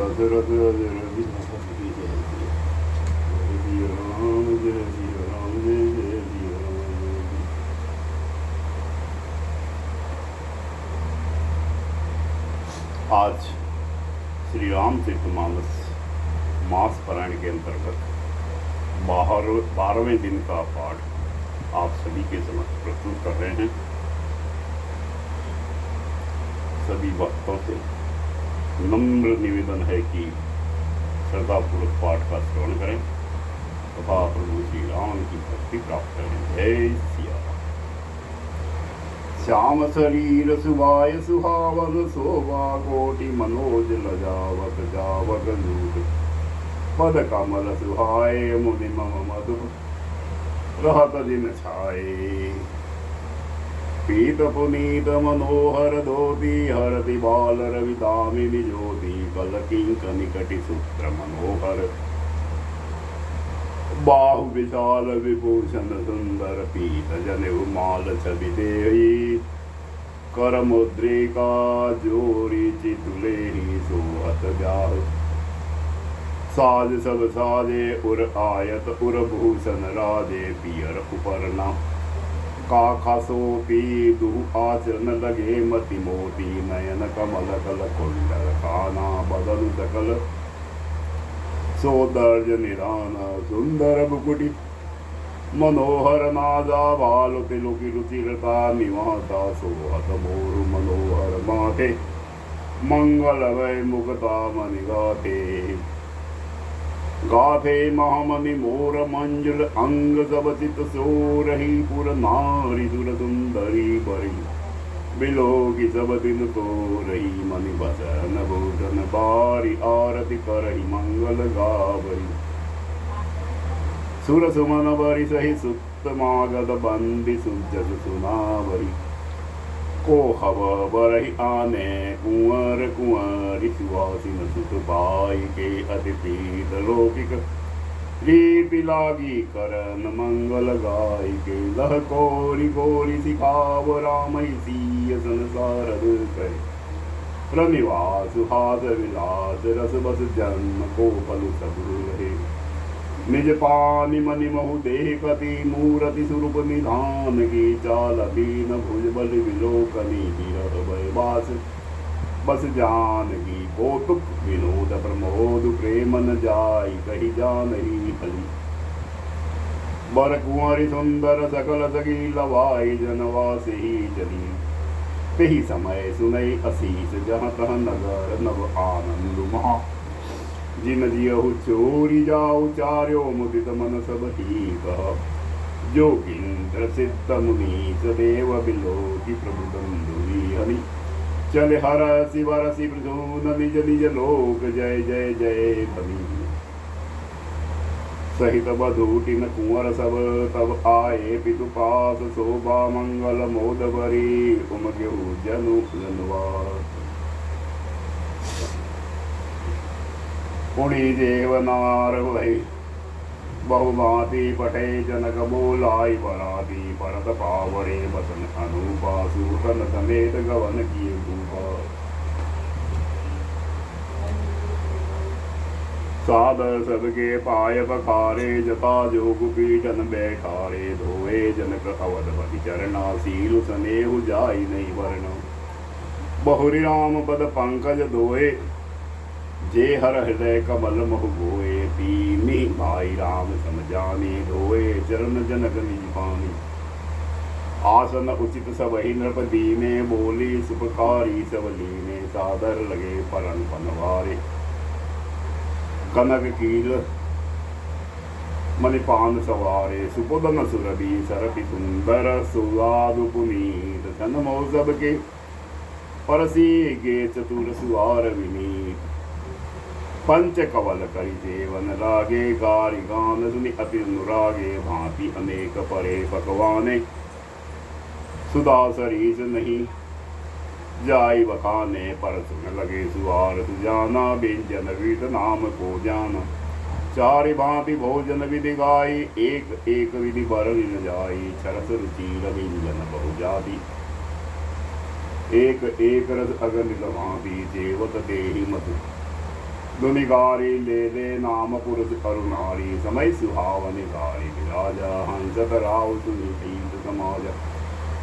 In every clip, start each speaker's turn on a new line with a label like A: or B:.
A: दशरथ रवि जय राम जय राम जय जय राम। आज श्री रामचरितमानस मास पारायण के अंतर्गत 12वें दिन का पाठ आप सभी के समक्ष प्रस्तुत कर रहे हैं। सभी भक्तों से नम्र निवेदन है कि श्रद्धापूर्वक पाठ का श्रवण करें तथा प्रभु श्री राम की भक्ति प्राप्त करें। जय सिया राम। श्याम शरीर सुभाय सुहावन शोभा कोटि मनोज लजावक जावक लूट पद कमल सुहाय मुनि मम मधु रहत दिन छाए पीत पुनीत मनोहर धोती हरति बाल रवि दामिनी ज्योति कल किंकनिकटि सूत्र मनोहर बाहु विशाल विभूषण सुंदर पीत जनेऊ माल छवि देहि कर मुद्रिका जोरी चितुले ही सोहत ब्याह साज सब साजे उर आयत उर भूषण राजे पियर उपरना काखा सोपी दुह आचरण लगे मति मोती नयन कमल कल कुंडल काना बदल सकल सौदर्ज निराना सुंदर बुकुटी मनोहर नाजा बाल तिलुकी रुचिरता निवासा सोहत मोरु मनोहर माथे मंगल वै मुक्ता मणि गाथे महामणि मोर मंजुल अंग सब चित सोरही पुर नारी सुर सुंदरी बरी बिलो की सब दिन तो रही मणि बसन भूषण बारी आरती करही मंगल गावरी सुर सुमन बरी सही सुत मागध बंदी सुजस सुनावरी को हव बरही आने कुंवर कुंवरी सुवासिन सुत पाई के अतिपीत लौकिक रीति लागी करन मंगल गाय के लह कोरी गोरी सिखाव राम सीय संसार करे प्रनिवास हाथ विलास रस बस जन्म को पलु सब रहे निज पानी मनि महु देखति मूरति स्वरूप निधान की चाल दीन भुज बल विलोकनी विरह भय बास बस जान की कौतुक विनोद प्रमोद प्रेम न जाय कही जान ही फली बर कुंवरी सुंदर सकल सगी लवाई जनवास ही चली तेहि समय सुनई असीस जहाँ तह नगर नव आनंद महा जिन जियहु चोरी जाऊ चार्यो मुदित मन सब ही कह जोगिंद्र सिद्ध मुनीस देव बिलोकी प्रभु बंधुरी हरि चले हरसि वरसि प्रसून निज निज लोक जय जय जय बली सहित बधूटिन कुंवर सब तब आए पितु पास शोभा मंगल मोद भरी उमग्यहु जनु जनवास पुणी देवनार भई बहुभांति पठे जनक बोलाई पराती परत पावरे बसन अनुपा सूतन समेत गवन किए भूपा सादर सबके पाय पखारे जता जोग पीठन बैठारे धोए जनक अवधपति चरणासील स्नेहु जाई नहीं वर्ण बहुरी राम पद पंकज धोए जे हर हृदय कमल महु गोए पीनी भाई राम समझानी धोए चरण जनक निज पानी आसन उचित सब ही नृपति ने बोली सुपकारी सब लीने सादर लगे परन पनवारे कनक कील मणिपान सवारे सुपुदन सुरभि सरपि सुंदर सुवादु पुनीत धन मौसब के परसी गे चतुर सुवार विनीत पंच कवल करी देवन लागे गारी गान सुनि अति अनुरागे भांति अनेक परे पकवाने सुधा सरीस नहीं जाई बखाने पर सुन लगे सुवार सुजाना व्यंजन विद नाम को जाना चारि भांति भोजन विधि गाई एक एक विधि बर न जाई छरस रुचि व्यंजन बहु जाति एक एक रस अगनित भांति देवत देहि मधु दुनिगारी ले ले नाम पुरुष करुणारी समय सुहावनी गारी विराजा हंसत राव सुनि प्रीत समाज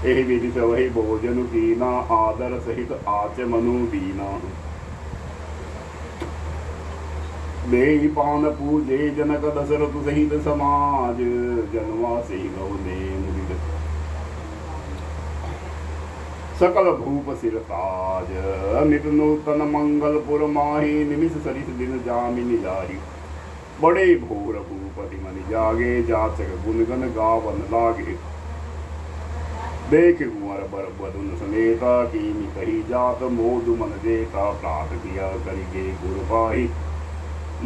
A: एहि विधि वही भोजन कीना आदर सहित आचमनु दीना देहि पान पूजे जनक दशरथ सहित समाज जनवासी गौने मुदित सकल भूप सिर ताज नित नूतन मंगलपुर माही निमिष सरिस दिन जामिनी जाही बड़े भोर भूपति मनि जागे जाचक गुणगन गावन लागे देख कुंवर बर बदुन समेता कीनि कही जात मोद मन देता प्रात किया करिगे गुरु पाही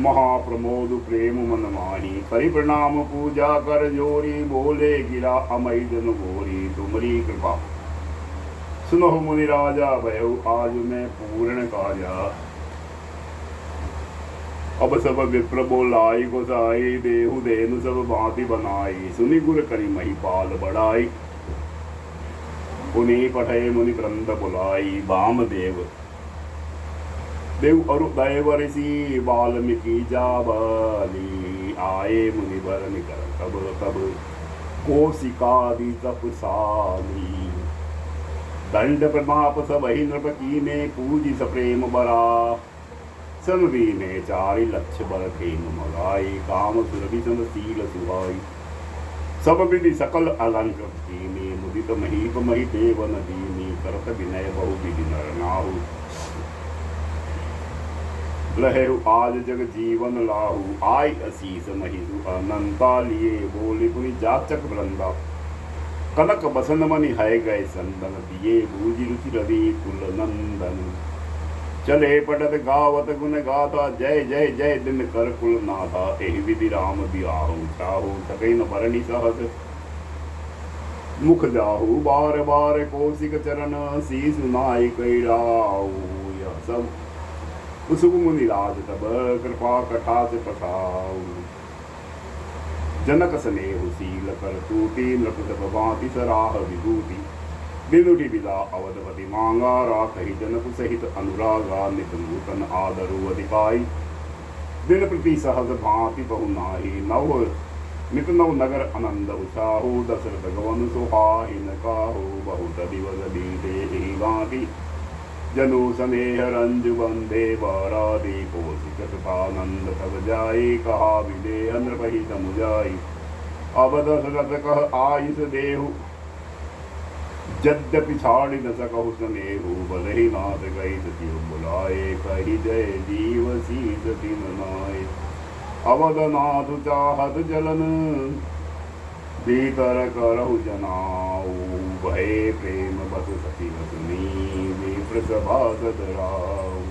A: महाप्रमोद प्रेम मन माही करि प्रणाम पूजा कर जोरी बोले गिरा अमय जन गोरी तुमरी कृपा सुनो मुनि राजा भयो आज मैं पूर्ण काजा अब सब विप्र बोलाई गोसाई देहु देनु सब भांति बनाई सुनि गुर करी महिपाल बढ़ाई पुनि पठय मुनि क्रंद बुलाई बाम देव देव अरु दैव ऋषि वाल्मीकि जाबाली आए मुनि वर निकर तब तब कोशिकादि तपसाली दंड प्रताप सब ही नृप कीने पूजी सप्रेम बरा सनदी ने चारि लक्ष बर खेम मगाई काम सुरभि सन सील सुहाई सब विधि सकल अलंकृत कीने मुदित महीप मही देवन दीनी करत विनय बहु विधि नर नाहु लहेरु आज जग जीवन लाहु आई असीस महिषु अनंता लिए बोली पुनि जाचक वृंदा कनक बसन मनि है गए संदन दिए बूझि रुचि रवि कुल नंदन चले पटत गावत गुण गाथा जय जय जय दिन कर कुल नाथा एहि विधि राम बियाहु चाहु सकई न भरणी सहस मुख जाहु बार बार कौशिक चरण शीस नाई कैराऊ यह सब कुसुम मुनि राज तब कृपा कथा से पठाऊ जनक स्नेहु शील कर तूटी नृपत भांति सराह विभूति बिदुटी विदा अवधपति मांगा राखहि जनक सहित अनुरागा नित नूतन आदरु अधिकाई दिन प्रति सहज भांति बहु नाही नव नित नव नगर आनंद उछाहु दशरथ गवन सुहाहि न काहु बहुत दिवस बीते एहि भांति जनु स्नेह रंजु बंदे बारादि कौशिक सुखानंद तब जाई कहा विदेह नृपहि समुजाई अब दशरथ कह आयुष देहु यद्यपि छाड़ि न सकहु स्नेहु बलहि नाथ गई सती बुलाए कही जय जीव शीस दिन नाय अवदनाथ चाहत जलन भीतर करहु जनाऊ भय प्रेम बस सती वसनी विप्र सभा सदराऊ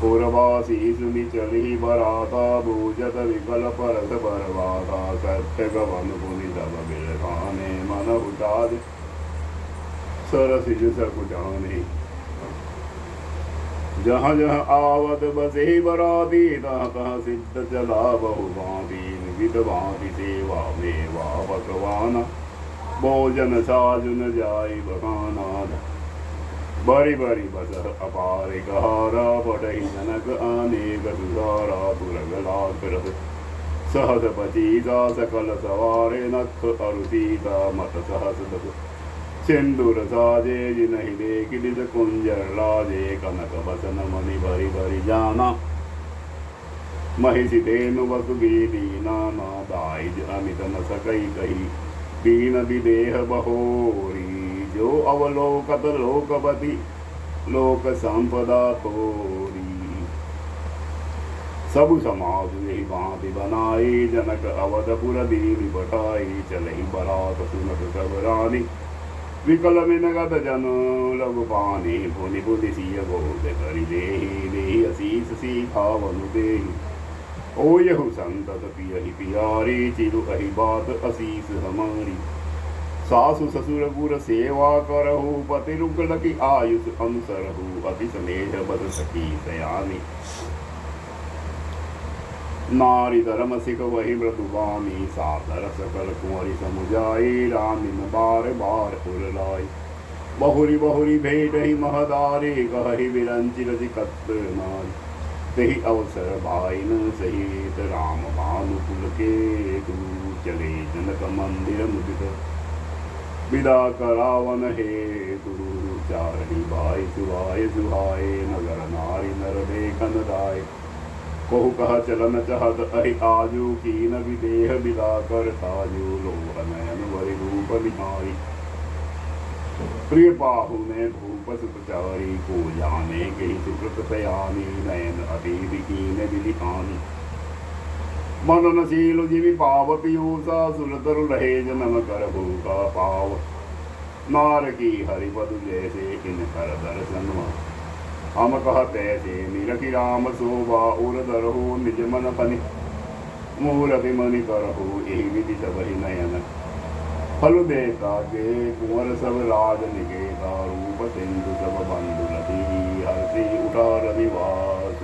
A: पुरवासी सुनि चली बराता बूझत विकल परस बरवाता सत्य गवन पुनि तब बिलखाने मन उचाद सरसिज सकुचाने जहाँ जहाँ आवत बसे बराती तहाँ तहाँ सिद्ध चला बहुभांति विध भांति सेवा मेवा पकवाना भोजन साजुन जाय बखाना बड़ी बड़ी बस अपार कहारा पटहि जनक अनेक दुधारा पुरगला फिरत सहस पचीता सकल सवारे नख अरुसीता मत सहस दस सिंदूर साजे जिनहि देख दिस कुंजर लाजे कनक बसन मणि भरी भरी जाना महिषि धेनु वसु दीना ना दाइज अमित न सकई कही दीन विदेह बहोरी जो अवलोकत लोकपति लोक संपदा थोरी सब समाज यही भांति बनाई जनक अवधपुर दीन बटाई चलही बरात सुनत सब रानी विकल में नगद जन लघु पानी पुनि पुनि सिय गोद करि देहि देहि असीस सीखावनु देहि ओ यहु संतत पियहि पियारी चिरु कही बात असीस हमारी सासु ससुर गुर सेवा करहु पति रुकल की आयुष अनुसरहु अति स्नेह बद सखी सयानी नारी धर्म सिख वही मृदुबानी सादर सकल कुंवरी समुजाई रानी न बार बार उर लाई बहुरी बहुरी भेट ही महदारी कही विरंचि रसिकत नारी तही अवसर भाइन सहित राम भानुकुल के तू चले जनक मंदिर मुदित विदा करावन हे तू चारणी भाई सुहाय सुहाय नगर नारी नर देखन राय कहु कह चलन चहत अहि आजू कीन विदेह विदा कर ताजू लोह नयन वरि रूप निहारी प्रिय बाहु ने भूप सुपचारी को जाने के सुकृत तयानी नयन अतीत कीन विलिहानी मननशील जीवी पाव पीयूषा सुरतर रहे जन्म कर भूखा पाव नार की हरिपद जैसे इन कर दर्शन हम कहते से निरखि राम शोभा उर दरहु निज मन फनि मूरति मणि करहु यही विधि सब ही नयन फल देता के कुंवर सब राज निकेता रूप सिंधु सब बंधु रति हर्षि उठा रविवास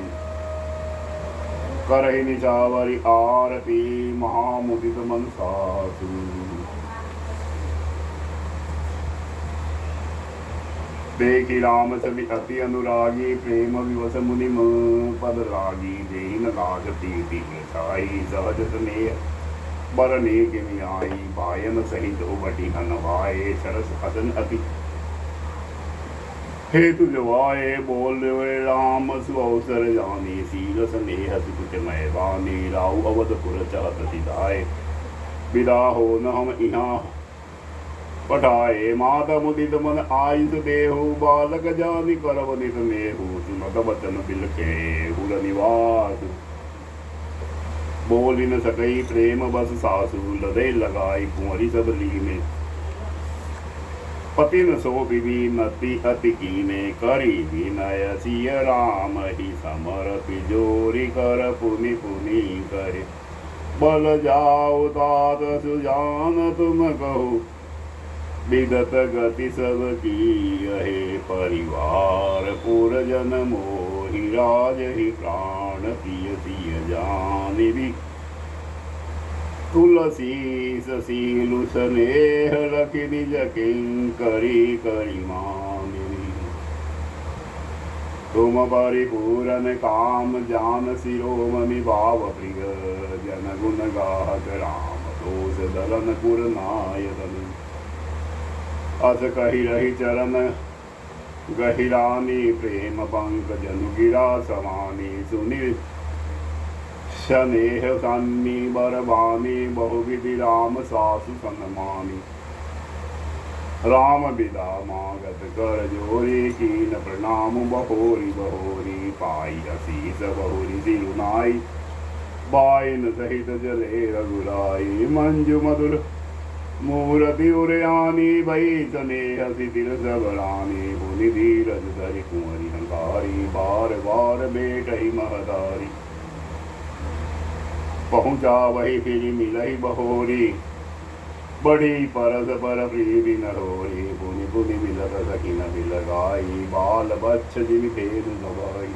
A: करहि निचावरी आरती महामुदित मन सासु देखी राम छवि अति अनुरागी प्रेम विवश मुनि पद रागी देन लागती तीव्र छाई सहज स्नेह बरने के मियाई बायन सहित उबटी हनवाए सरस हसन अति हेतु जवाए बोल राम सुअवसर जानी सील स्नेह सुकुच मय बानी राउ अवधपुर चाहत सिधाए विदा हो न हम यहाँ पठाए माता मुदित मन आयुष देहु बालक जानि करवनित मेहु सुनत वचन बिलखे हुर निवास बोल न सकई प्रेम बस सासु हृदय लगाई कुंवरी सब लीने पति न सो बिबी नति अति कीने करी विनय सिय राम ही समर तिजोरी कर पुनि पुनि करे बल जाओ तात सुजान तुम कहो विगत गति सब की अहे परिवार पुरजन मोहि राज ही प्राण पिय सिय जानि भी तुलसी ससीलु स्नेह लखि निज किंकरी करी मामिनी तुम परिपूरन काम जान शिरोमणि भाव प्रिय जन गुण गाहक राम दोष दलन कुर नायदन अस कही रही चरण गहिरानी प्रेम पंकज गिरा समानी सुनि स्नेह सन्नी बरबानी बहुविधि राम सासु सन्मानी राम विदा मागत कर जोरी कीन प्रणाम बहोरी बहोरी पाई असीस बहुरी सिरुनाई बाइन सहित जले रघुराई मंजु मधुर मूरति उरयानी भई स्नेह सितिर सबरानी पुनि धीरज धरि कुंवरी हंकारी बार बार बेटही महदारी पहुँचा वही फिर मिलही बहोरी बड़ी परस पर प्रीति नरोरी पुनि पुनि मिलत सखी नदी लगाई बाल बच्छ जिन भेद नवाई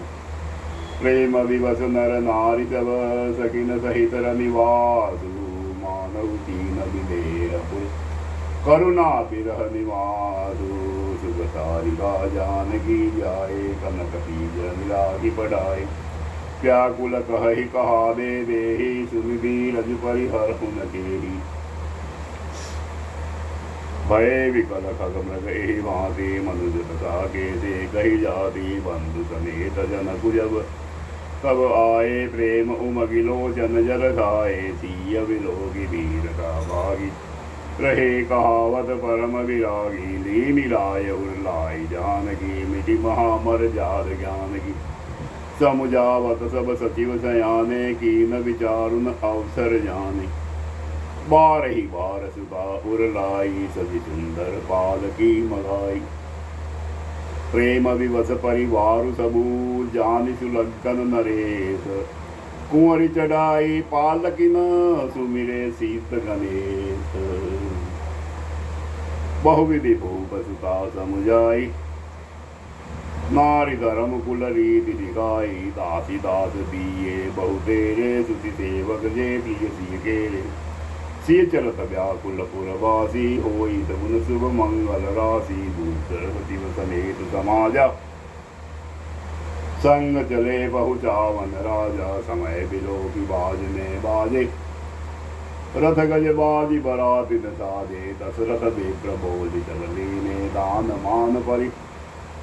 A: प्रेम विवश नर नारी सब सखिन सहित रनिवासु मानव तीन विदेह करुणा बिरह निवासु सुख सारिका जानकी जाए कनक बीज मिलाही पढ़ाए व्याकुल कहि कहा दे देहि सुनिधि रज परिहर हुन केहि भय विकल खग मृग एहि भांति मनुज तथा केसे कही जाति बंधु समेत जन कुजब कब आए प्रेम उमगिलोचन जल खाए सिय विलोकी वीर का भागी रहे कहावत परम विरागी ली मिलाय उर्लाई जानकी मिटि महामर जात ज्ञान की समुझावत सब सचिव सयाने की न विचारुन अवसर जाने बार ही बार सुबा उर्लाई सभी सुंदर पाल की मगाई प्रेम विवश परिवार सबू जानि सुलग्न नरेश कुंवरी चढ़ाई पालकी न सुमिरे सीत गणेश बहुविधि भूप सुता समुझाई नारी धर्म कुल रीति दिखाई दासी दास दिए बहु तेरे सुति सेवक जे प्रिय सिय केरे सिय चलत व्याकुल पुरवासी होई सगुन शुभ मंगल राशि दूसर सचिव समेत समाजा संग चले बहुचावन राजा, समय बिलो की बाजने बाजे। रथ गज बाजी बरात न साजे, दशरथ विप्र बोली चल लीने। दान मान परि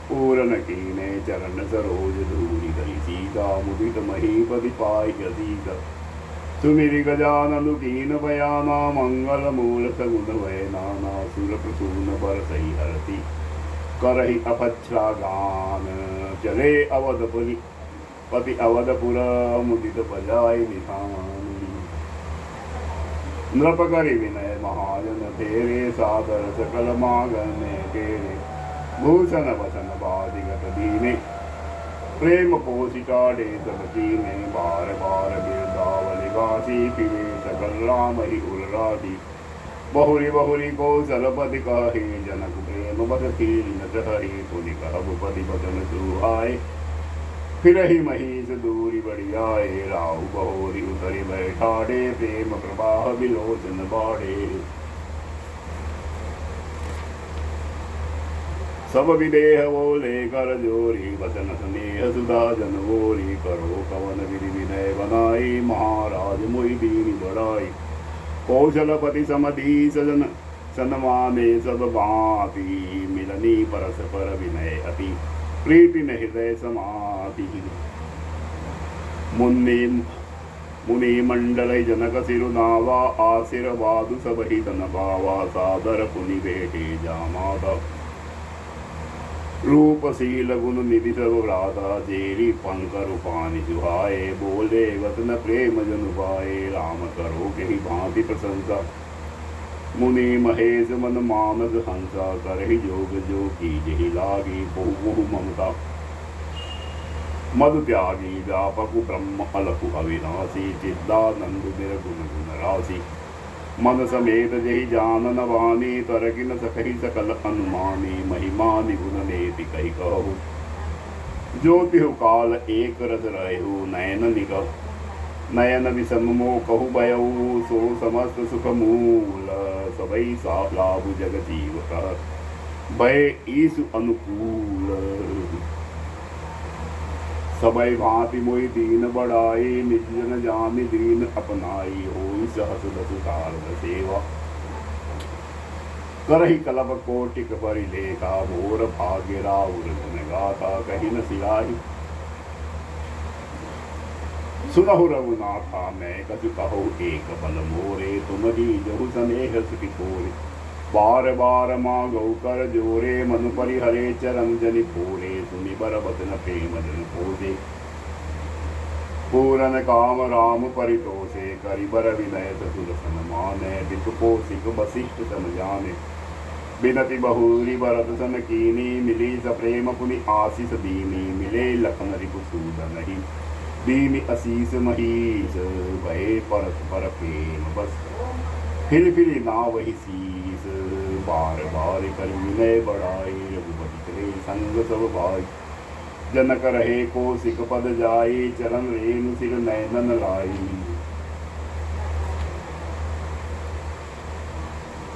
A: पूरन कीने, चरण सरोज धूलि धरि सीता। मुदित महीपति पाई असीत, सुमिरि गजानन कीन बयाना। मंगल मूल सगुन भय नाना, सुर प्रसून बरसई हरति। करहि अपच्छ्रा गान, चले अवधपुरी पति अवधपुर। मुदित बजाय निधान, नृप करि विनय महाजन तेरे। सादर सकल मागने तेरे, भूषण वसन बादिगत दीने। प्रेम पोषि टाढ़े सब कीने, बार बार बिरदावली गासी। फिरे सकल राम ही उर्रासी, बहुरी बहुरी कौशलपति कहे। जनक प्रेम बस कीन न चहहि, पुनि कहु पति बचन सुहाए। फिर ही महीस दूरी बढ़ियाए, राहु बहोरी उतरि बैठाड़े। प्रेम प्रवाह विलोचन बाढ़े, सब विदेह बोले कर जोरी। वचन स्नेह सुधा जन बोरी, करो कवन विधि विनय बनाई। महाराज मोहि दीन बढ़ाई, कौशलपति समधी सजन। सन्माने सब भांति, मिलनी परस्पर विनय अति। प्रीति न हृदय समाधि, मुनि मंडल जनक सिरुनावा। आशीर्वादु सब ही तन पावा, सादर पुनि बेटे जामाता। रूपशील गुण निधि सब भ्राता, जेरी पंकर रूपानि सुहाए। बोले वतन प्रेम जनु पाए, राम करो कही भांति प्रशंसा। मुनि महेश मन मानस हंसा, करहि जोग जो की जही लागी। बहु ममता मधु त्यागी, व्यापक ब्रह्म अलकु अविनाशी। चिदानंद निर्गुण गुण राशि, मन समेत जही जानन वाणी। तरकिन सखहि सकल अनुमानी, महिमा निगुण नेति कहि कहु। ज्योतिहु काल एक रस रहु, नयन निगह नयन विषम मोह कहु भयउ। सो समस्त सुख मूल, सबई सा लाभ जग जीव कह। भय ईसु अनुकूल, सबई भांति मोहि दीन बढ़ाई। निज जन जानि दीन अपनाई, होई सहस दस सारद सेवा। करहि कलप कोटिक परिलेखा, भोर भाग्य राउर गुण गाथा। कहि न सिराहि सुनहु रघुनाथा, मैं कछु कहु एक बल मोरे। तुम दीजहु स्नेह सुखि थोरे, बार बार मांगहु कर जोरे। मनु परिहरे चरण जनि फोरे, सुनि बर बचन प्रेम जन पोसे। पूरन काम राम परितोषे, करि बर विनय ससुर सन्माने। बिटु कौशिक वसिष्ठ सन जाने, बिनति बहुरी भरत सन कीनी। मिली स प्रेम पुनि आशीष दीनी, मिले लखन रिपुसूदन ही। दीनि असीस महीस, भय परस्पर प्रेम बस। फिर ना वही शीस, बार बार कर विनय बढ़ाई। रघुपति करे संग सब भाई, जनक रहे कौशिक पद जाई। चरण रेणु सिर नयनन लाई,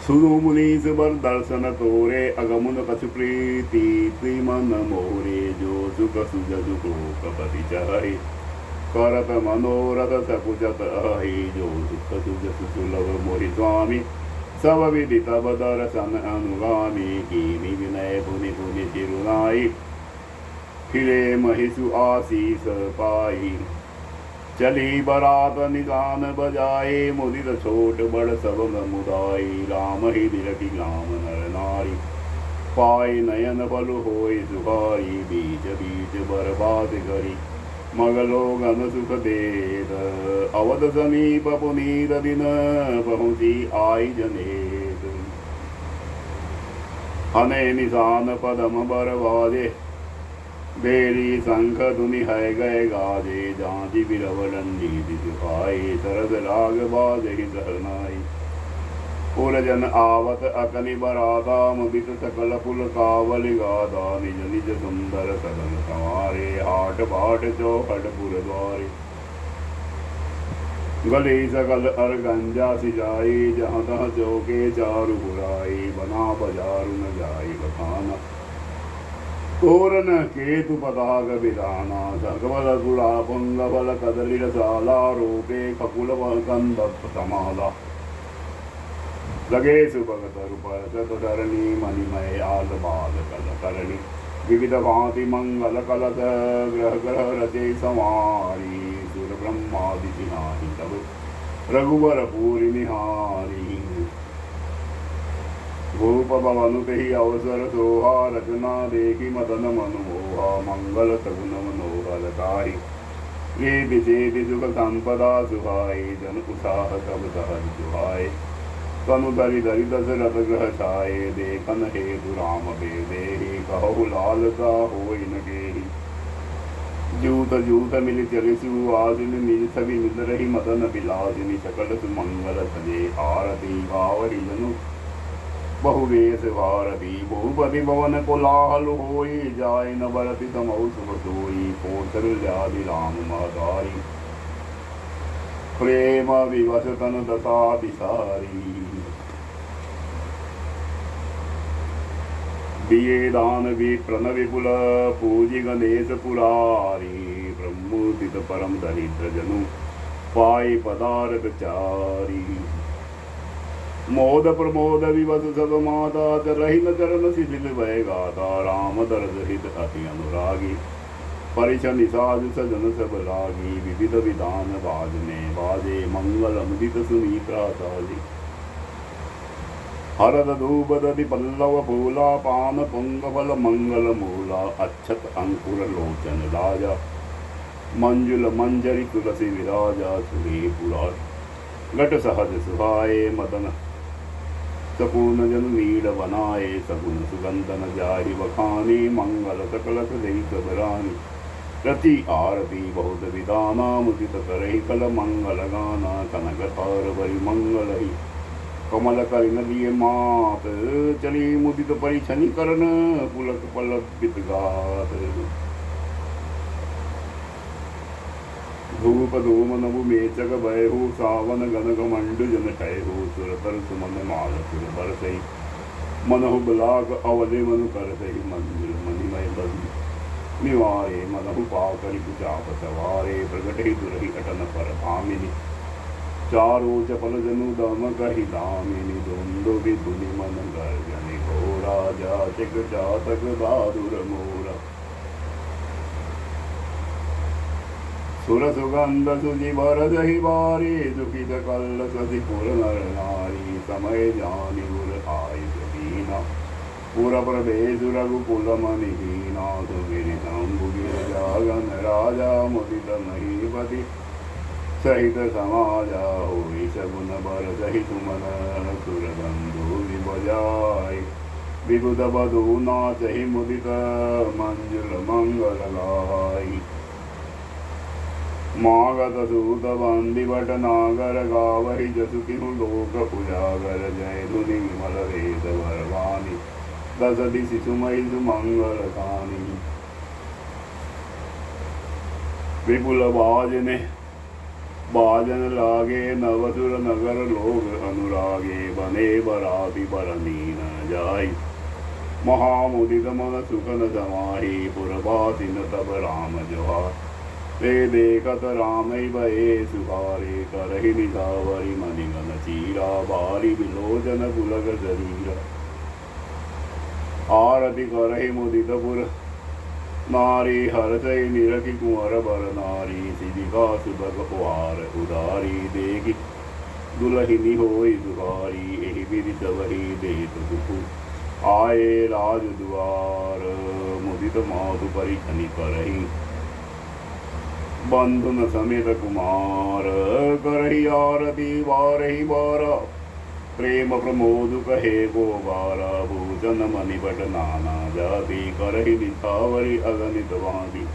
A: सुनो मुनीस बर दर्शन तोरे। अगमुन कछु प्रीति मन मोरे, जो सुख सुजु को कपति चाहे। करत मनोरथ सकुचत अहि, जो सुख सुजस सुलभ मोहि स्वामी। सब विधि तब दर्शन अनुगामी, कीनि विनय पुनि पुनि चिरुनाई। फिरे महिषु आशीष पाई, चली बरात निदान बजाए। मुदित छोट बड़ सब मुदाई, राम ही बिरखि राम नर नारी। पाई नयन बल होय सुहाई, बीच बीच बर्बाद करी। मगलो गन सुख देत, अवध समीप पुनीत दिन। पहुँची आई जनेत, हने निशान पदम बर बाजे। बेरी शंख धुनि है गए गाजे, जांजी बिरव डंडी दिखाए। सरद लाग बाजहि सहनाई, पुरजन आवत अकनि बराता। मुदित सकल पुल कावल गादा, निज निज सुंदर सदन संवारे। हाट बाट चौखट पुर द्वारे, गली सकल अरगंजा सिजाई। जहाँ तहाँ चौके चारु बुराई, बना बाजारु न जाई बखाना। तोरण केतु पताक विधाना सकबल गुड़ा पुंग बल कदली रसाला रोपे ककुल कंद समाला लगे सुभगत रूप धरणी मणिमय आल बाल कल करणी विविध भांति मंगल कलत ग्रह ग्रह रचे समारी सुर ब्रह्मादि सिहारी तब रघुवर पूरी निहारी भूप भवनु तेहि अवसर सोहा रचना देखी मदन मनमोहा मंगल सगुन मनोहर ताहि रीति सीति सुख संपदा सुहाई जन उत्साह सब सहज सुहाए तनु धरि धरि दशरथ ग्रह छाए देखन हेतु राम बेदेहि कहु लाल का होई न गेहि जूत जूत मिल चले सुहासिन निज सभी मिल रही मदन बिलासिनी सकल सुमंगल सजे आरती गावहि जनु बहुवेश भारती भूपति भवन कोलाहल होई जाय न बरति समौ सुख सोई कौशल्यादि राम महतारी प्रेम विवश तन दशा दिशारी दिए दान विप्रन विपुल पूजि गणेश पुरारी ब्रह्मोदित परम दरिद्र जनु पाई पदार्थ चारी मोद प्रमोद विवस सब माता चरहि न चरण शिथिल भय गाता राम दर्द हित अति अनुरागी परिछ निषाद सजन सब लागी विविध विधान बाजने बाजे मंगल मुदित सुनीता साली हरद धूप दधि पल्लव फूला पान पुंग फल मंगल मूला अच्छत अंकुर लोचन राजा मंजुल मंजरी तुलसी विराजा सुरे पुरा घट सहज सुहाए मदन सपूर्ण जन नीड बनाए सगुन सुगंधन जाहि बखानी मंगल सकल सदई सबरानी रति आरती बहुत विदाना मुदित करहि कल मंगल गाना कनक थार बरि मंगल ही कमल करिन दिए मात चली मुदित परिछनि करन पुलक पल्लवित गात धूप धूम नभु मेचक भयहु सावन गनक मंडु जन ठयहु सुरतर सुमन माल सुर बरसई मनहु बलाक अवले मनु करसई मंजुल मणिमय बंधु निवारे मनहु पाकरि कुचाप सवारे प्रगटहि दुरहि अटन पर भामिनी चारो चपल जनु दम कहि दामिनी दोंदो विधुनि मन गर्जनि घोड़ा जाचक जातक बहादुर मोरा सुर सुगंध सुजि भरदहि बारी दुखित कल सति पुर नर नारी समय जानि उर आय दीना पुर प्रवेश रघुकुल मनि दीना सुगिरि शंभुगिर जागन राजा मुदित महीपति सहित समाजा होई सगुन बर सहि सुमन सुर बंधु विबजाय विबुध बधु नाचहि मुदित मंजुल मंगल गाई मागत सूत बंदी बट नागर गावहि जसु किहु लोक उजागर जय धुनि विमल वेद भरवानी दस दिशि सुमहि सुमंगल कानी विपुल बाजने बाजन लागे नवसुर नगर लोग अनुरागे बने बराती बरनी न जाई महामुदित मन सुखन समाहि पुरवासिन तब राम जोहार वे देखत राम भये सुहारे करहि निसावरी मणिगन चीरा बारी विलोचन पुलक शरीरा आरती करहि मुदित पुर नारी हरसई निरखि कुंवर बर नारी सिदिका सुभग उपहार उदारी देखि दुलहिनी होई दुहारी एहि विधि सबहि देत दुखु आए राज दुआर मुदित माधु परिछनि करहि बंधु न समेत कुमार करहि आरती बारहि बारा प्रेम प्रमोद कहे गो बारा भूषण मणिपट नाना जाति करहि निथावरी अगणित वादी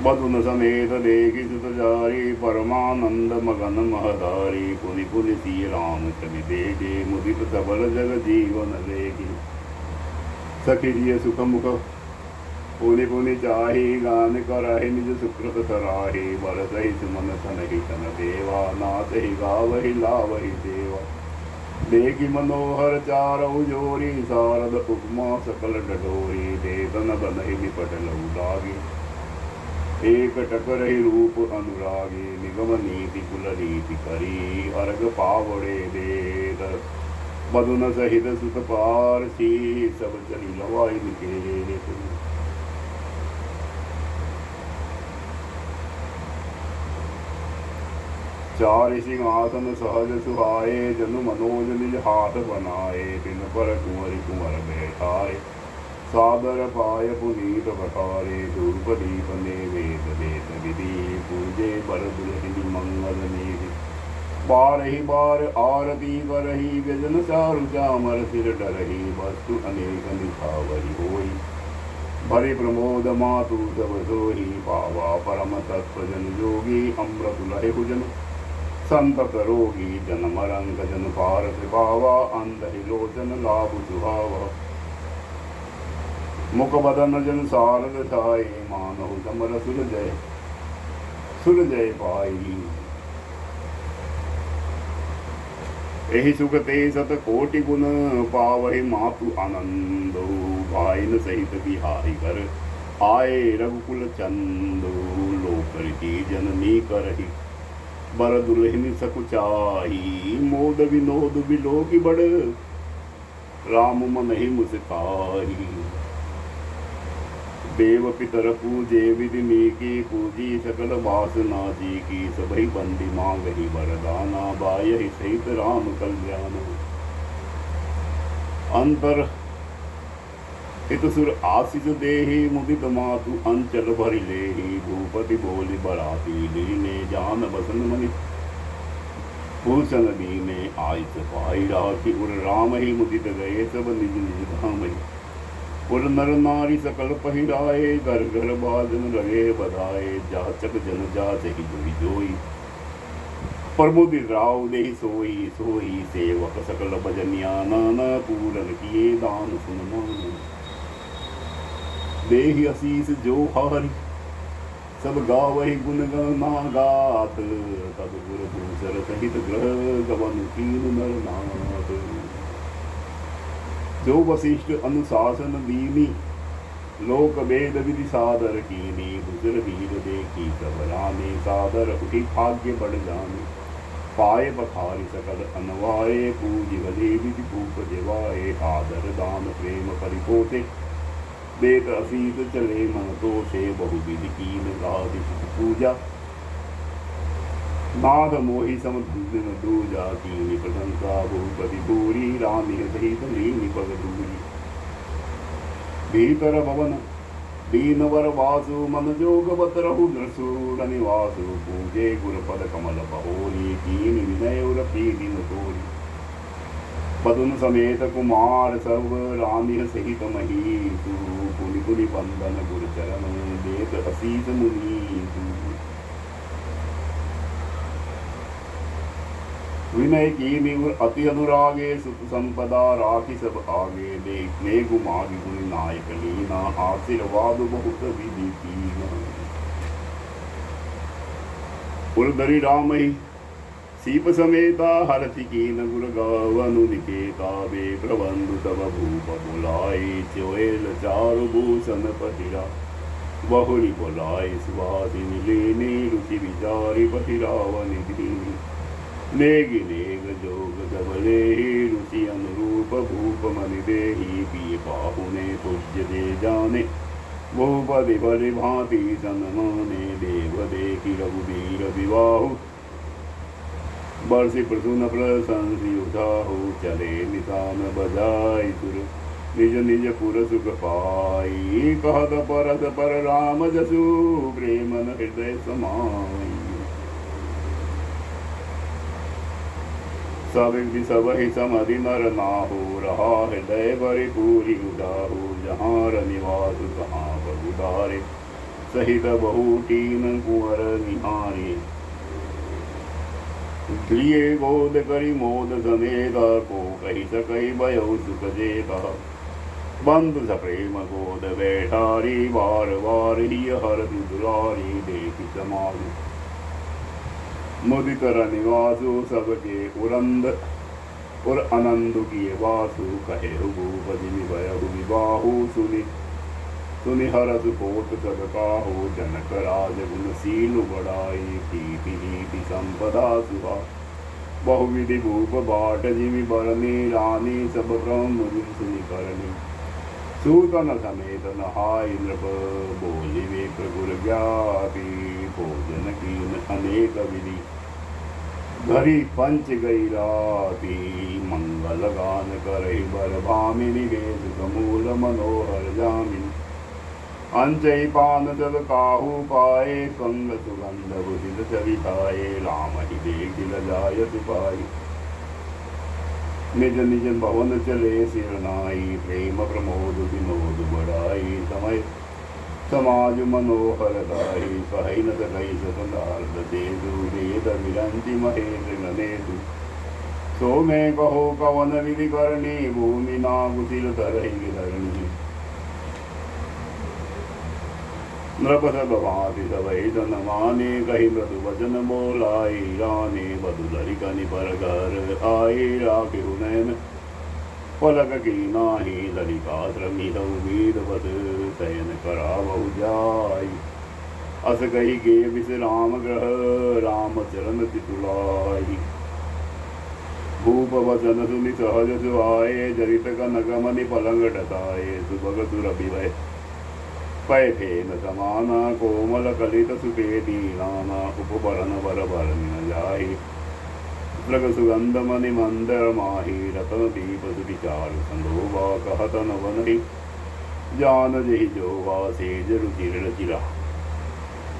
A: बधुन समेत देखि सुत जारी परमानंद मगन महधारी पुनि पुनि सी राम छवि देखे मुदित सबल जग जीवन लेखि सखी जिय सुख मुख पुनि पुनि चाहि गान करहि निज सुकृत सराहि बरसहि सुमन सनहि तन देवा नाचहि गावहि लावहि देवा देखी मनोहर चारऊ जोरी शारद उपमा सकल डडोरी देतन बनहि निपट लहु लागी एक टकर ही रूप अनुरागी निगम नीति कुल रीति करी अर्घ पावड़े देत बदुन सहित सुत पारसी सब चली लवाई निकेत चार सिंहासन सहज सुहाए जनु मनोज निज हाथ बनाए तिन पर कुंवरी कुंवर बैठाए सादर पाय पुनीत बखारे धूप दीप ने वेद वेद विधि पूजे बर दुलहिनी मंगल निधि बार ही बार आरती करही व्यजन चारु चामर सिर डरही वस्तु अनेक निखावरी होई भरे प्रमोद मातु सब सोही पावा परम तत्व जन जोगी अमृत लहे भुजन संतत रोगी जन मरंग जन पार पावा अंधहि लोचन लाभ सुहावा मुख बदन जन सारद छाए मानव समर सुर जय पाई एहि सुख ते सत कोटि गुण पावहि मातु आनंदो भाइन सहित बिहारी कर आए रघुकुल चंदो लोकरिति जननी करहि बर दुल्हन सकुचाही मोद विनोद बिलो की बड़ राम मन ही मुस्काही देव पितर पूजे विधि की पूजी सकल वासना जी की सबही बंदी मांग ही वरदाना बाय ही सहित राम कल्याण अंतर हितसुर आशीष देहि मुदित मातु अंचल भरि लेहि भूपति बोली बराती लीने जान बसन मनि भूषण दीने आयस पाई राखी उर राम ही मुदित गए सब निज निज धाम ही उर नर नारी सकल पहिराए घर घर बाजन रहे बधाए जाचक जन जाच ही जोई जोई प्रमुदित राव देहि सोई सोई सेवक सकल भजनिया नाना पूरन किए दान सुन मान देहि असीस जो हारी सब गावहि गुण गणना गात तब गुर भूसर सहित ग्रह गवन कीन नरनाथ जो वशिष्ठ अनुशासन दीनी लोक वेद विधि सादर कीनी भूसर वीर देखी सब रानी सादर उठी भाग्य बढ़ जाने पाए बखारी सकल अनवाए पूज गले विधि भूप जेवाए आदर दान प्रेम परिपोते देत असीत चले मन तो से बहु विधि कीन गादि पूजा नाथ मोहि समधुन दूजा कीनि प्रशंसा भूपति पूरी रामी सहित लीनि पग दूरी भीतर भवन दीनवर वासु मन जोग बत रहु नृसूर निवासु पूजे गुरुपद कमल बहोरी कीन विनय उर प्रीति तोरी पदुन समेत कुमार सब रानी सहित महीसु पुनि पुनि बंदन गुरु चरण देत असीस मुनीसु विनय की निवर अति अनुरागे सुख संपदा राखी सब आगे देखने गुमागी गुनि नायक लीना आशीर्वाद बहुत विधि कीना उर्धरि राम ही सीप समेता हरति कीन गुर गावनु निकेता वे प्रबंधु तब भूप बुलाए चोएल चारु भूषण पतिरा बहुरी बुलाए सुहासिनी लेने रुचि विचारी पतिरावनि दीनी नेगि नेग जोग जबले रुचि अनुरूप भूप मनि देहि पिय पाहुने पूज्य दे जाने भूपति बलि भांति सन्माने देव देखि रघुवीर विवाहु बरसी प्रसून प्रशंसी उठाहु चले निशान बजाई सुर निज निज पुर सुख पाई कहत परत पर राम जसु प्रेमन हृदय समाई सब सबहि समधि नर नाहु रहा हृदय भरि पूरी उदाहु जहाँ निवास कहाँ बहुधारे सहित बहुटीन कुंवर निहारे लिए गोद करी मोद समेता को कही सकई भयो सुख जेता बंधु सप्रेम गोद बैठारी बार बार ही हर दुरारी देखी समाधि मुदित निवासु सबके उरंद और आनंद किए वासु कहे भूप जिमि भयहु विबाहु सुनि सुनि हरस कोट सब काहू जनक राज गुणशील बड़ाई प्रीति नीति संपदा सुहा बहुविधि भूप बाट जिमि बरनी रानी सब ब्रह्म सुनि करनी सूतन समेत नहाय नृप बोली विप्र गुर ज्ञाति भोजन कीन अनेक विधि घरी पंच गई राती मंगल गान करहि बर भामिनी वेद कमूल मनोहर जामिनी अंचई पान जल काहू पाए संग सुगंध बुधित चरिताए राम ही देख दिल जाय सिपाही निज निज भवन चले सिरनाई प्रेम प्रमोद विनोद बढ़ाई समय समाज मनोहर दाई कही न कही सतनार्द देदु वेद विरंति महेन्द्र ननेदु सो मैं कहो कवन विधि करनी भूमि नागुतिल धरहि धरणी नृप सब भांति सबई तन माने कही मृदु वचन बोलाई रानी बदुलरी कनि पर घर आई राखी नैन पलक की नाही ललिका श्रमित उम्मीद बद शयन करावहु जाई अस कही गे विश्राम ग्रह राम चरण तितुलाई भूप वचन सुनि सहज सुहाए जरित कनक मनि पलंग डसाए सुभग सुरभि वह पै फेन समाना कोमल कलित सुपेदी नाना उपबरन बर बरन न जाहि मृग सुगंध मणि मंदर माही रतन दीप सुविचार संदोबा कहत न वनहि जान जहि जोगा सेज रुचिर चिरा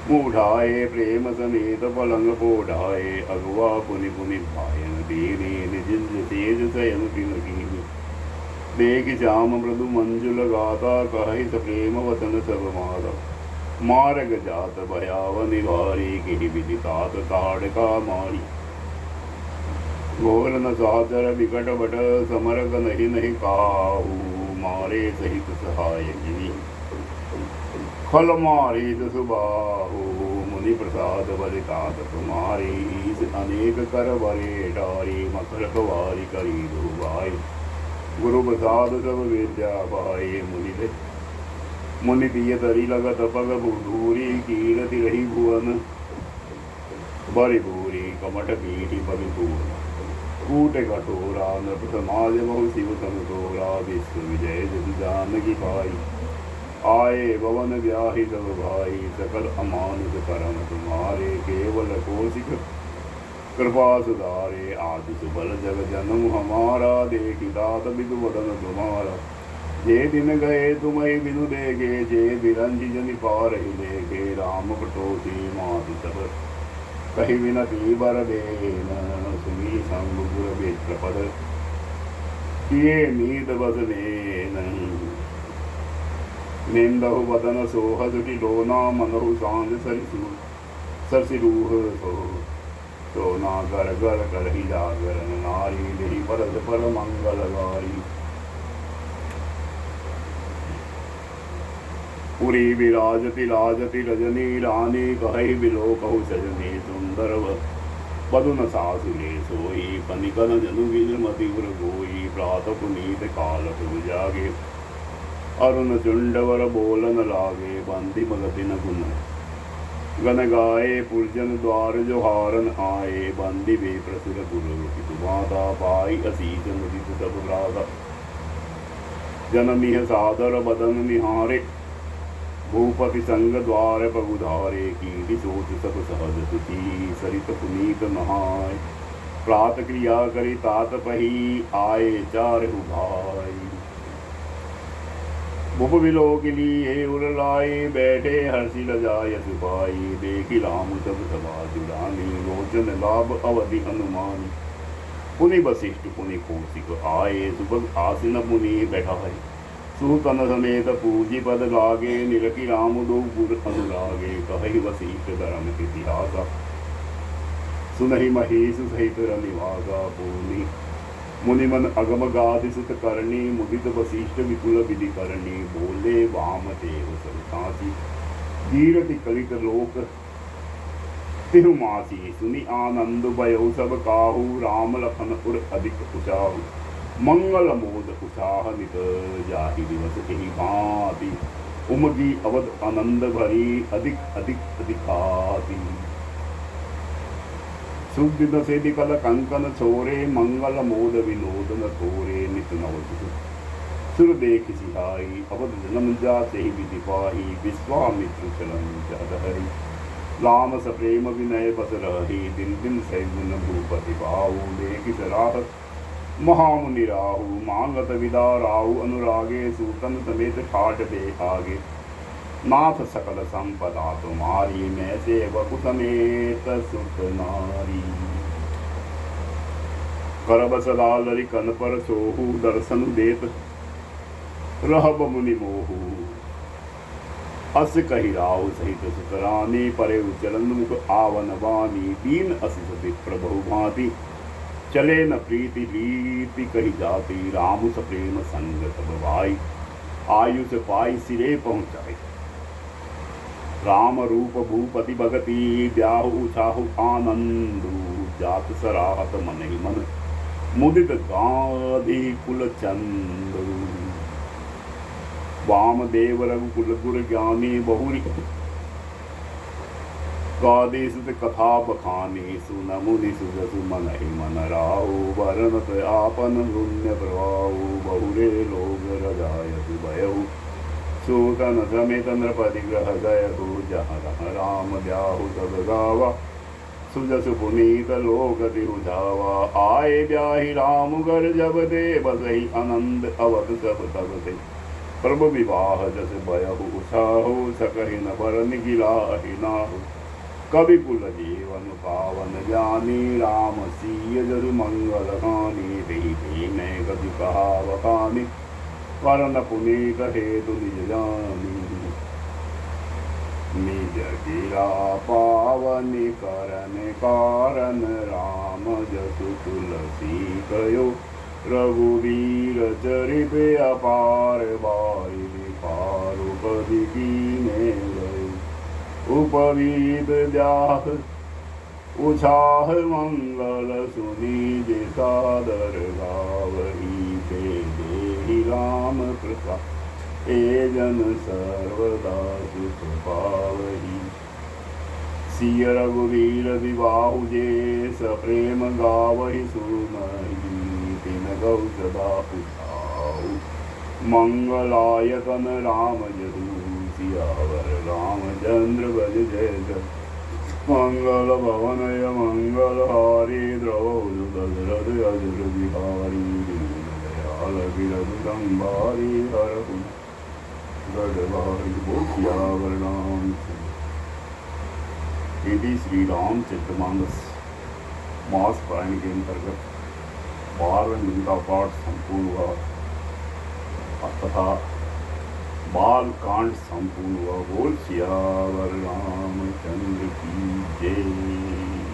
A: मूढ़ाए प्रेम समेत पलंग पोढ़ाए अगवा पुनि पुनि भायन दीने निजिंज तेज सयन पिन कीनी देख श्याम मृदु मंजुल गाता कहि प्रेम वचन सब मारा मार्ग जात भयाव निवारी किहि विधि तात ताड़का मारी घोर न साचर विकट बट समरग नहीं नहीं काहू मारे सहित सहाय गिनी खल मारी सुबाहु मुनि प्रसाद बलितात तुम्हारी ईस अनेक कर बरे डारी मकर कवारी करी दुबाई गुरु प्रसाद सब विद्या पाए मुनि दे मुनि दिय तरी लगत पग बुधूरी कीरति रही भुवन बड़ी भूरी कमठ पीठी पविपूर्ण कूट कठोरा नृप समाज बहु शिव समतोरा विश्व विजय जदि जानकी पाई आए भवन व्याहि तब भाई सकल अमानुष करम तुम्हारे केवल कौशिक कृपा सुधारे आदि सुबल जग जन्म हमारा देखी तात बिदु वदन तुम्हारा जे दिन गए तुम्हें बिनु देखे जे बिरंजी जनि पार ही देखे राम कटोसी माति सब कही विनती बर देन सुनी संग गुर बेत्र पद किए नीत बस नेन निंदहु वदन सोह जुटी लोना मनहु सांद सरसि रूह सो ना कर कर कर ही जागर नारी देही परद पर मंगल गारी पुरी विराजति लाजति रजनी रानी कहि बिलो कहु सजनी सुंदर पदुन सासुरे सोई पनिकन जनु विजमति उर गोई प्रात पुनीत काल पुर जागे अरुण चुंडवर बोलन लागे बंदी मगति न गुण गन गाए पुरजन द्वार जोहारन आए बंदी बे प्रसुर गुरु माता पाई असीस मुदित सब राधा जनमिह सादर बदन निहारे भूपति संग द्वार पगुधारे कीर्ति सोच सब सहज सुखी सरित पुनीत नहाय प्रात क्रिया करी तात पही आए चार भाई भुप बिलो के लिए उरलाए बैठे हर्षि लजाय सिपाही देखी राम सब सभा जुड़ानी लोचन लाभ अवधि हनुमानी पुनि वशिष्ठ पुनि कौशिक आए सुबह आसन मुनि बैठाए सुतन समेत पूजी पद लागे निरखी राम दो गुर अनुरागे कहि वशिष्ठ धर्म इतिहास सुनहि महेश सहित रनिवासा पूर्णि मुनिमन अगम गादि सुत करणी मुदित वशिष्ठ विपुल विधि करणी बोले वाम देव सरतासी कीरति कलित लोक तिरुमासी सुनि आनंद भयो सब काहू, राम लखन उर अधिक उचाहु, मंगल मोद उत्साह नित जाहि दिवस एहि भांति, उमगी अवध आनंद भरी अधिक अधिक अधिकाति। शुभ दिन से निकल कंकन छोरे, मंगल मोद विनोद न थोरे, नित नव सुर देख सिहाई, अवध जन्म जाते ही विधि पाही, विश्वामित्र चलन जद हरि, राम सप्रेम विनय बस रही, दिन दिन सैगुन भूपति भाऊ, देख सराहत महामुनि राहु, मांगत विदा राहु, अनुरागे सूतन समेत ठाट दे आगे, नाथ सकल संपदा तुम्हारी, मैं सेवक समेत सुख नारी, करबस लालरि कन पर सोहु, दर्शन देत रहब मुनि मोहु, अस कही राहु सहित सुतरानी, परे चलन मुख आवन वानी, दीन असिस विप्र बहु भांति, चले न प्रीति रीति कही जाती, राम सप्रेम संग सब भाई, आयुष पाई सिरे पहुँचाई, राम रूप भूपति भगति, ब्याहु उछाहु आनंदु, जात सराहत मन ही मन, मुदित गाधी कुल चंदु, वामदेव रघुकुल गुर ज्ञानी, बहुरी गादी सुत कथा बखानी, सुन मुनि सुजसु मन ही मन राहु, वरनत आपन पुण्य प्रभाऊ, बहुरे लोग रजायसु भयहु, सूतन समेत नृपति ग्रह गयहु, जहाँ रह राम ब्याहु सब गावा, सुजसु पुनीत लोक तिहु जावा, आए ब्याहि राम घर जब दे, बसहि आनंद अवध सब तब से, प्रभु विवाह जस भयहु उछाहु, सकहि न बरन गिलाहि नाहु, कवि कुल जीवन पावन जानी, राम सिय जरु मंगल हानि, देहि मैं गति कहा बखानी, वरन पुनीत हेतु निज जानी, निज गिरा पावन करन कारण, राम जसु तुलसी कयो, रघुवीर चरित अपार, बाई पारु पदि कीने गए, उपवीत ब्याह उछाह मंगल सुनी, जे सादर गावही, ते देहि राम कृपा, ए जन सर्वदा सुख पावही, सिय रघुवीर विवाहु जे, सप्रेम गावहि सुनहि, तिन गौ सदा उठाऊ, मंगलायतन राम जदू, सियावर रामचंद्र बज जय जय, मंगल भवनय मंगल हारी, द्रवहु दशरथ अजुर बिहारी, दयाल बिरध संभारी, हरहु गढ़वारी, सियावर राम। यदि श्री रामचरितमानस मास पारायण के अंतर्गत 12वें दिन का पाठ संपूर्ण हुआ तथा बाल कांड संपूर्ण हुआ। बोल सियावर रामचंद्र की जय।